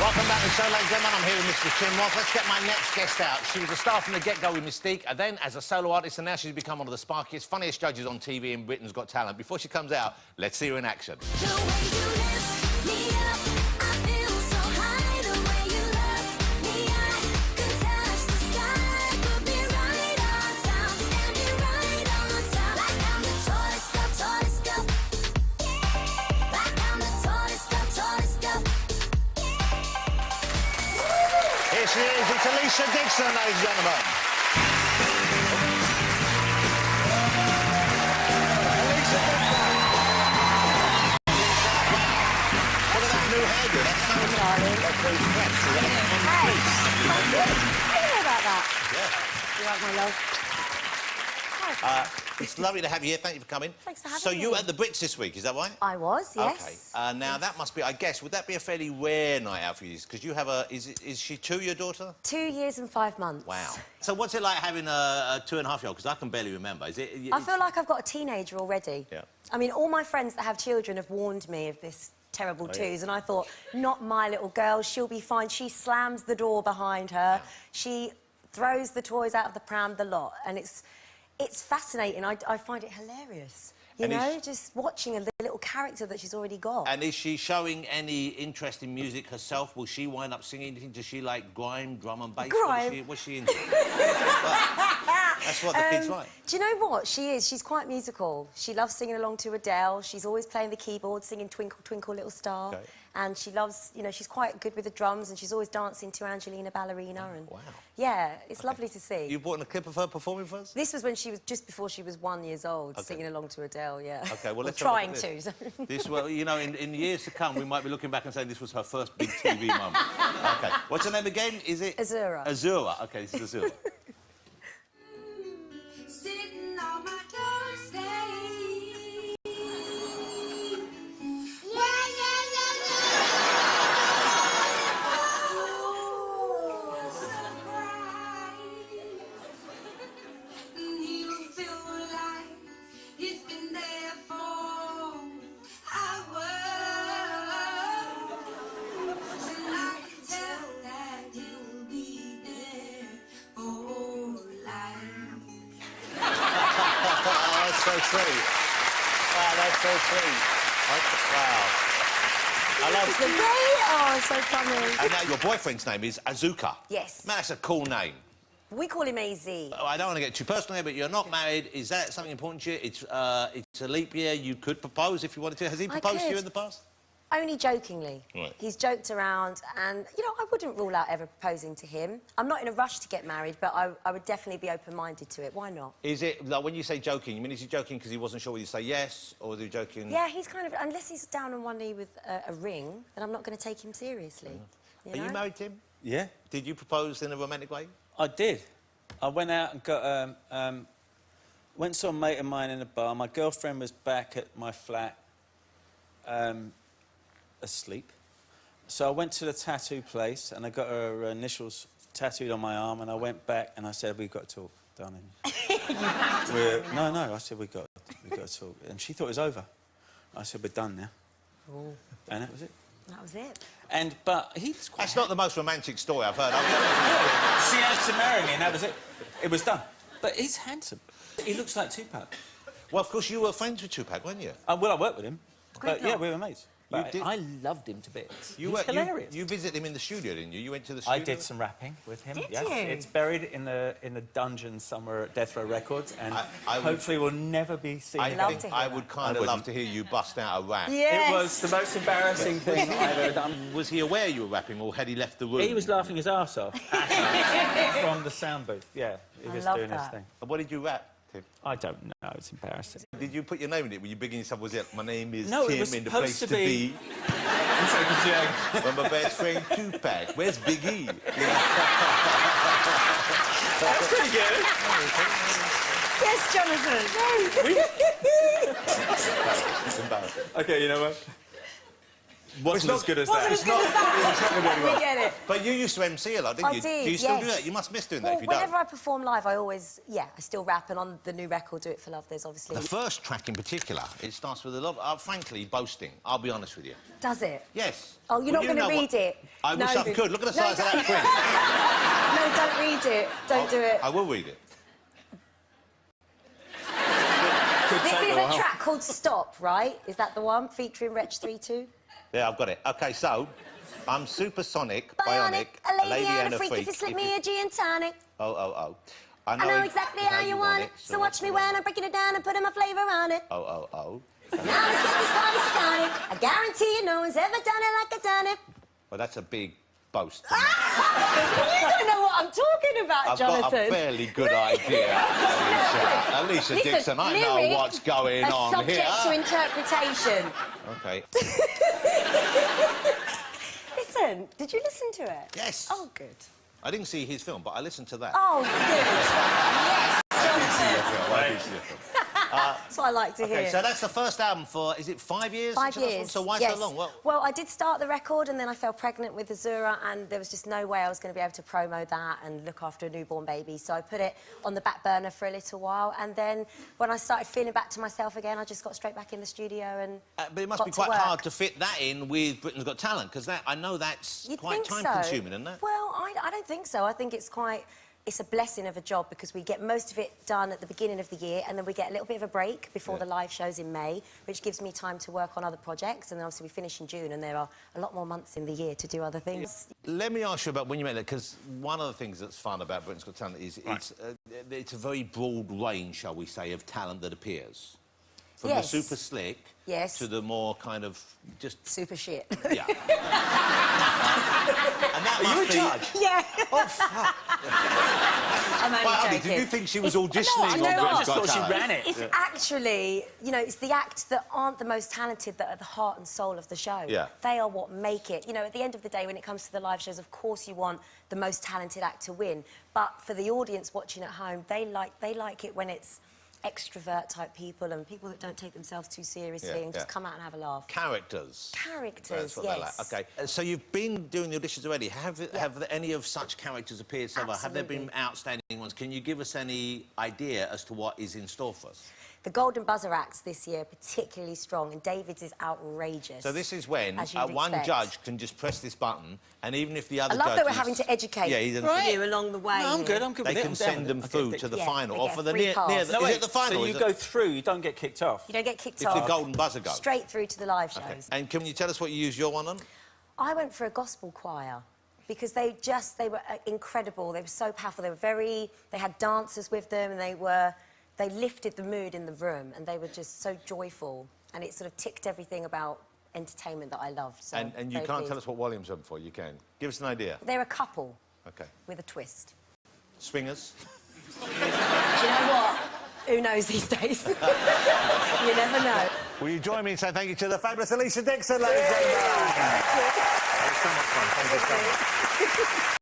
Welcome back to the show, ladies and gentlemen. I'm here with Mr. Tim Roth. Let's get my next guest out. She was a star from the get-go with Mystique, and then as a solo artist, and now she's become one of the sparkiest, funniest judges on TV in Britain's Got Talent. Before she comes out, let's see her in action. The way you lift me up, I feel so high. The way you lift me, I can touch the sky. Put me right on top, standing right on top. Like I'm the tallest girl, tallest girl. Like I'm the tallest girl, tallest girl. Here she is. It's Alesha Dixon, ladies and gentlemen. Alesha Dixon. Look at that new hairdo. That's so nice. That's very fresh. Is that I know about that. Yeah. You like my love? It's lovely to have you here. Thank you for coming. Thanks for having So me. you were at the Brits this week, is that right? I was, yes. Okay. Now, that must be, I guess, would that be a fairly rare night out for you? Because you have a... Is she 2, your daughter? 2 years and 5 months. Wow. So what's it like having a 2.5-year-old? Because I can barely remember. Is it... I feel like I've got a teenager already. Yeah. I mean, all my friends that have children have warned me of this terrible twos, and I thought, not my little girl, she'll be fine. She slams the door behind her. Yeah. She throws the toys out of the pram, the lot, and it's fascinating. I find it hilarious. You know, just watching a little character that she's already got. And is she showing any interest in music herself? Will she wind up singing anything? Does she like grime, drum and bass? Grime? What's she into? That's what the kids like. Do you know what? She is. She's quite musical. She loves singing along to Adele. She's always playing the keyboard, singing Twinkle, Twinkle, Little Star. Okay. And she loves, you know, she's quite good with the drums, and she's always dancing to Angelina Ballerina. And wow. Yeah, it's lovely to see. You brought in a clip of her performing for us? This was when she was just before she was 1 year old, singing along to Adele. Yeah. Okay, well, let's trying have a look at to. This, well, you know, in years to come, we might be looking back and saying this was her first big TV moment. Okay. What's her name again? Is it Azura. Azura. Okay, this is Azura. Sitting on my doorstep. So sweet. Wow, that's so sweet. Wow. I love it. Oh, so funny. And now your boyfriend's name is Azuka. Yes. Man, that's a cool name. We call him AZ. Oh, I don't want to get too personal here, but you're not married. Is that something important to you? It's a leap year. You could propose if you wanted to. Has he proposed to you in the past? Only jokingly. Right. He's joked around, and, you know, I wouldn't rule out ever proposing to him. I'm not in a rush to get married, but I would definitely be open-minded to it. Why not? Is it, like, when you say joking, you mean is he joking because he wasn't sure whether you say yes, or is he joking... Yeah, he's kind of... Unless he's down on one knee with a ring, then I'm not going to take him seriously. Are you married, Tim? Yeah. Did you propose in a romantic way? I did. I went out and got... went and saw a mate of mine in a bar. My girlfriend was back at my flat, asleep. So I went to the tattoo place and I got her initials tattooed on my arm, and I went back and I said, we've got to talk, darling. No, I said, we've got to talk. And she thought it was over. I said, we're done now. Ooh. And that was it. That was it. But he's quite... That's not the most romantic story I've heard. She asked to marry me and that was it. It was done. But he's handsome. He looks like Tupac. Well, of course, you were friends with Tupac, weren't you? Well, I worked with him. Great But, yeah, we were mates. You But did- I loved him to bits. You He's hilarious. You visited him in the studio, didn't you? You went to the studio? I did some rapping with him. Did yes. you? It's buried in the dungeon somewhere at Death Row Records, and I would- hopefully will never be seen I again. think to hear I that. would kind of love to hear you bust out a rap. Yes. It was the most embarrassing thing I've ever done. Was he aware you were rapping, or had he left the room? He was laughing his arse off from the sound booth. Yeah, he was love doing his that. thing. And what did you rap, Tim? I don't know. It's embarrassing. Did you put your name in it? Were you bigging yourself? Was it, my name is No, it Tim was in the supposed place to be- It's like a joke. When my best friend Tupac, where's Big E? You know? That's pretty good. Yes, Jonathan. It's embarrassing. Okay, you know what? wasn't as good as Wasn't that. as good as that. It's not gonna be any We worse. get it. But you used to MC a lot, didn't I you? did, Do you still do yes. that? You must miss doing that Well, if you whenever don't. I perform live, I always, I still rap, and on the new record, Do It For Love, there's obviously... The first track in particular, it starts with a lot of, frankly, boasting. I'll be honest with you. Does it? Yes. Oh, you're not you going to know read what- it? I wish I could. Look at the size of that print. No, don't read it. Don't do it. I will read it. This is a track called Stop, right? Is that the one featuring Wretch 3-2? Yeah, I've got it. OK, so, I'm supersonic, bionic, a lady and a freak. If you slip me a gin and tonic. Oh. I know exactly how you want it. So watch me when I'm breaking it down and putting my flavour on it. Oh. Now let's get this party started. I guarantee you no one's ever done it like I've done it. Well, that's a big boast. You don't know what I'm talking about, I've Jonathan. got a fairly good idea, Alesha Listen, Dixon. I know lyrics what's going are on subject here. to interpretation. OK. Listen, did you listen to it? Yes. Oh, good. I didn't see his film, but I listened to that. Oh, good. Yes, I did see your Jonathan. film. I did see your film. That's what I like to OK, hear. so that's the first album for, is it 5 years? 5 years. So why yes. so long? Well, I did start the record and then I fell pregnant with Azura and there was just no way I was going to be able to promo that and look after a newborn baby. So I put it on the back burner for a little while and then when I started feeling back to myself again, I just got straight back in the studio and But it must got be to quite work. hard to fit that in with Britain's Got Talent, because I know that's You'd quite think time-consuming, isn't it? Well, I don't think so. I think it's a blessing of a job because we get most of it done at the beginning of the year and then we get a little bit of a break before the live shows in May, which gives me time to work on other projects. And then obviously we finish in June and there are a lot more months in the year to do other things. Let me ask you about when you made that, because one of the things that's fun about Britain's Got Talent is it's a very broad range, shall we say, of talent that appears. From Yes. the super slick Yes. to the more kind of just... Super shit. Yeah. And that Are you a must be... judge? Yeah. Oh, fuck. I'm only Well, joking. did you think she was It's- auditioning no, on I know Britain's what? I just Got thought she Talent? ran it. It's actually, it's the acts that aren't the most talented that are the heart and soul of the show. Yeah. They are what make it. At the end of the day, when it comes to the live shows, of course you want the most talented act to win. But for the audience watching at home, they like it when it's extrovert type people and people that don't take themselves too seriously and just come out and have a laugh. Characters. Characters, That's what they like. yes. OK, so you've been doing the auditions already. Have any of such characters appeared so far? Have there been Absolutely. outstanding ones? Can you give us any idea as to what is in store for us? The Golden Buzzer acts this year are particularly strong, and David's is outrageous. So this is when as you'd one expect. judge can just press this button, and even if the other I love judges... that we're having to educate you along the way. No, I'm here. good. I'm good They with it. can I'm send down them with it. through Okay, to the Yeah, final, they or get for the free near... pass. near No, is it the final? So is you it- go through, you don't get kicked off. You don't get kicked If off. the Golden Buzzer goes. Straight through to the live shows. Okay. And can you tell us what you used your one on? I went for a gospel choir because they were incredible. They were so powerful. They had dancers with them and they lifted the mood in the room and they were just so joyful and it sort of ticked everything about entertainment that I love. So And you can't tell us what Williams are for, you can. Give us an idea. They're a couple OK. with a twist. Swingers? Do you know what? Who knows these days? You never know. Will you join me in saying thank you to the fabulous Alesha Dixon, ladies and gentlemen? It was so much fun. Thank you so much.